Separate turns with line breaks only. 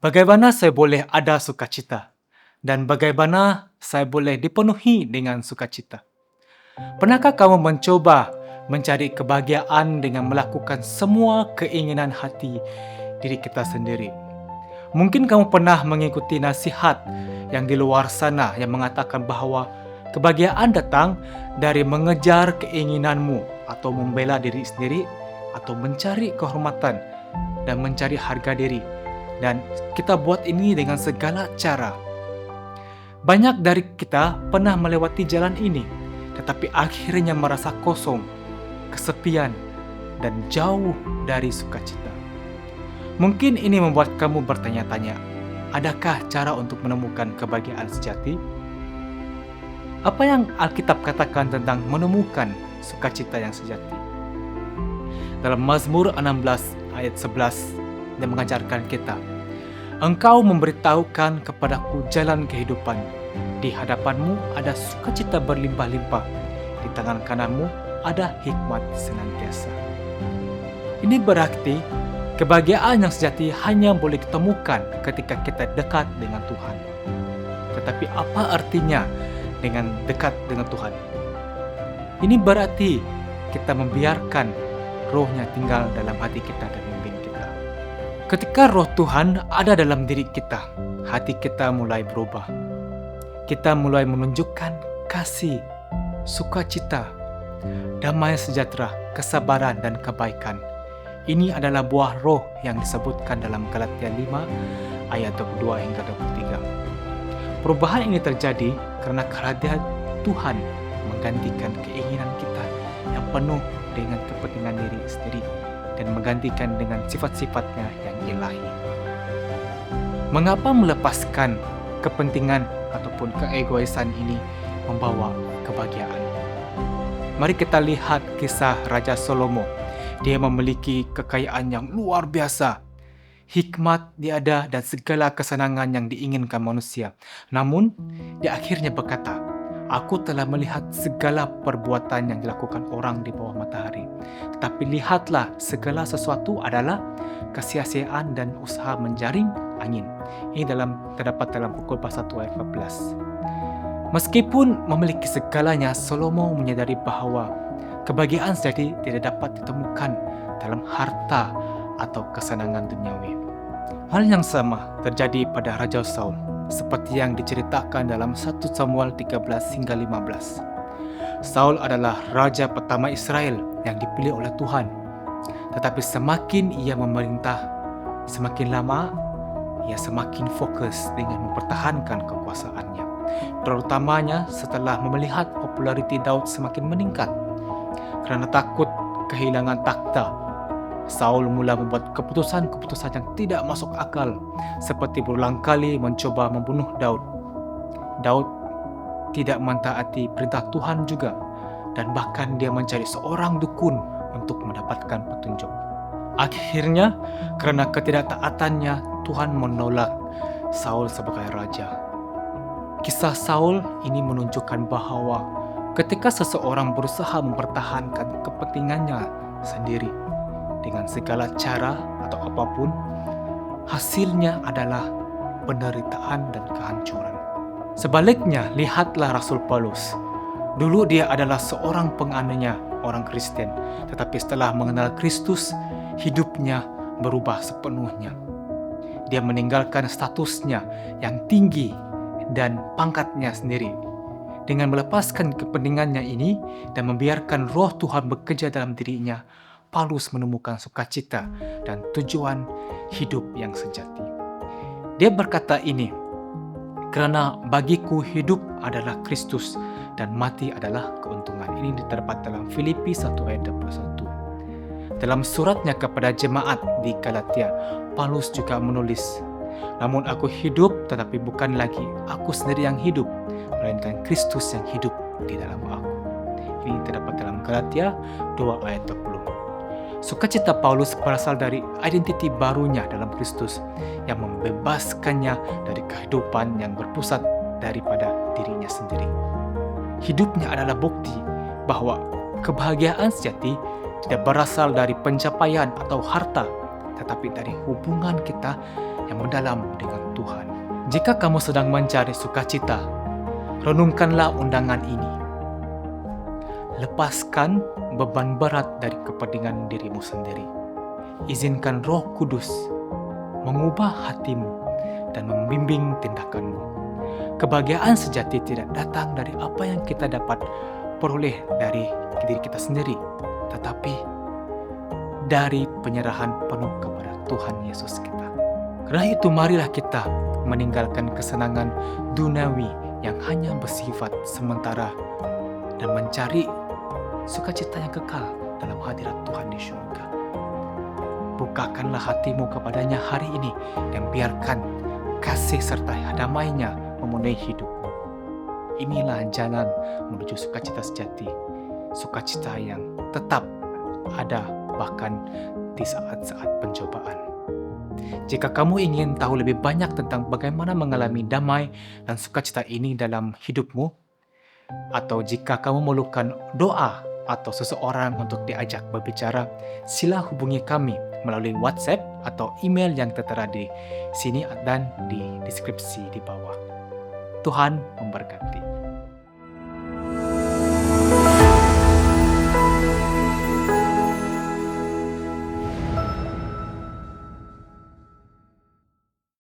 Bagaimana saya boleh ada sukacita? Dan bagaimana saya boleh dipenuhi dengan sukacita? Pernahkah kamu mencoba mencari kebahagiaan dengan melakukan semua keinginan hati diri kita sendiri? Mungkin kamu pernah mengikuti nasihat yang di luar sana yang mengatakan bahwa kebahagiaan datang dari mengejar keinginanmu atau membela diri sendiri atau mencari kehormatan dan mencari harga diri. Dan kita buat ini dengan segala cara. Banyak dari kita pernah melewati jalan ini, tetapi akhirnya merasa kosong, kesepian, dan jauh dari sukacita. Mungkin ini membuat kamu bertanya-tanya, adakah cara untuk menemukan kebahagiaan sejati? Apa yang Alkitab katakan tentang menemukan sukacita yang sejati? Dalam Mazmur 16 ayat 11, dia mengajarkan kita, Engkau memberitahukan kepadaku jalan kehidupan. Di hadapanmu ada sukacita berlimpah-limpah. Di tangan kananmu ada hikmat senantiasa. Ini berarti kebahagiaan yang sejati hanya boleh ditemukan ketika kita dekat dengan Tuhan. Tetapi apa artinya dengan dekat dengan Tuhan? Ini berarti kita membiarkan Roh-Nya tinggal dalam hati kita dan membimbing kita. Ketika Roh Tuhan ada dalam diri kita, hati kita mulai berubah. Kita mulai menunjukkan kasih, sukacita, damai sejahtera, kesabaran dan kebaikan. Ini adalah buah roh yang disebutkan dalam Galatia 5 ayat 22 hingga 23. Perubahan ini terjadi karena kehadiran Tuhan menggantikan keinginan kita yang penuh dengan kepentingan diri sendiri dan menggantikan dengan sifat-sifatnya yang ilahi. Mengapa melepaskan kepentingan ataupun keegoisan ini membawa kebahagiaan? Mari kita lihat kisah Raja Salomo. Dia memiliki kekayaan yang luar biasa. Hikmat dia ada dan segala kesenangan yang diinginkan manusia. Namun, dia akhirnya berkata, Aku telah melihat segala perbuatan yang dilakukan orang di bawah matahari. Tetapi lihatlah, segala sesuatu adalah kesia-siaan dan usaha menjaring angin. Ini terdapat dalam Pukul 1 ayat 14. Meskipun memiliki segalanya, Salomo menyadari bahwa kebahagiaan sejati tidak dapat ditemukan dalam harta atau kesenangan duniawi. Hal yang sama terjadi pada Raja Saul, seperti yang diceritakan dalam 1 Samuel 13 hingga 15. Saul adalah raja pertama Israel yang dipilih oleh Tuhan. Tetapi semakin ia memerintah, semakin lama ia semakin fokus dengan mempertahankan kekuasaannya. Terutamanya setelah melihat populariti Daud semakin meningkat. Kerana takut kehilangan takhta, Saul mula membuat keputusan-keputusan yang tidak masuk akal, seperti berulang kali mencoba membunuh Daud. Daud tidak mentaati perintah Tuhan juga, dan bahkan dia mencari seorang dukun untuk mendapatkan petunjuk. Akhirnya, kerana ketidaktaatannya, Tuhan menolak Saul sebagai raja. Kisah Saul ini menunjukkan bahawa ketika seseorang berusaha mempertahankan kepentingannya sendiri dengan segala cara atau apapun, hasilnya adalah penderitaan dan kehancuran. Sebaliknya, lihatlah Rasul Paulus. Dulu dia adalah seorang penganiaya orang Kristen, tetapi setelah mengenal Kristus, hidupnya berubah sepenuhnya. Dia meninggalkan statusnya yang tinggi dan pangkatnya sendiri. Dengan melepaskan kepentingannya ini dan membiarkan Roh Tuhan bekerja dalam dirinya, Paulus menemukan sukacita dan tujuan hidup yang sejati. Dia berkata ini, kerana bagiku hidup adalah Kristus dan mati adalah keuntungan. Ini terdapat dalam Filipi 1 ayat 21. Dalam suratnya kepada jemaat di Galatia, Paulus juga menulis, Namun aku hidup, tetapi bukan lagi aku sendiri yang hidup, melainkan Kristus yang hidup di dalam aku. Ini terdapat dalam Galatia 2 ayat 20. Sukacita Paulus berasal dari identiti barunya dalam Kristus yang membebaskannya dari kehidupan yang berpusat daripada dirinya sendiri. Hidupnya adalah bukti bahwa kebahagiaan sejati tidak berasal dari pencapaian atau harta, tetapi dari hubungan kita yang mendalam dengan Tuhan. Jika kamu sedang mencari sukacita, renungkanlah undangan ini. Lepaskan beban berat dari kepentingan dirimu sendiri. Izinkan Roh Kudus mengubah hatimu dan membimbing tindakanmu. Kebahagiaan sejati tidak datang dari apa yang kita dapat peroleh dari diri kita sendiri, tetapi dari penyerahan penuh kepada Tuhan Yesus kita. Karena itu marilah kita meninggalkan kesenangan duniawi yang hanya bersifat sementara dan mencari sukacita yang kekal dalam hadirat Tuhan di surga. Bukakanlah hatimu kepadanya hari ini dan biarkan kasih serta damai-Nya memenuhi hidupmu. Inilah jalan menuju sukacita sejati, sukacita yang tetap ada bahkan di saat-saat pencobaan. Jika kamu ingin tahu lebih banyak tentang bagaimana mengalami damai dan sukacita ini dalam hidupmu, atau jika kamu memerlukan doa atau seseorang untuk diajak berbicara, sila hubungi kami melalui WhatsApp atau email yang tertera di sini dan di deskripsi di bawah. Tuhan memberkati.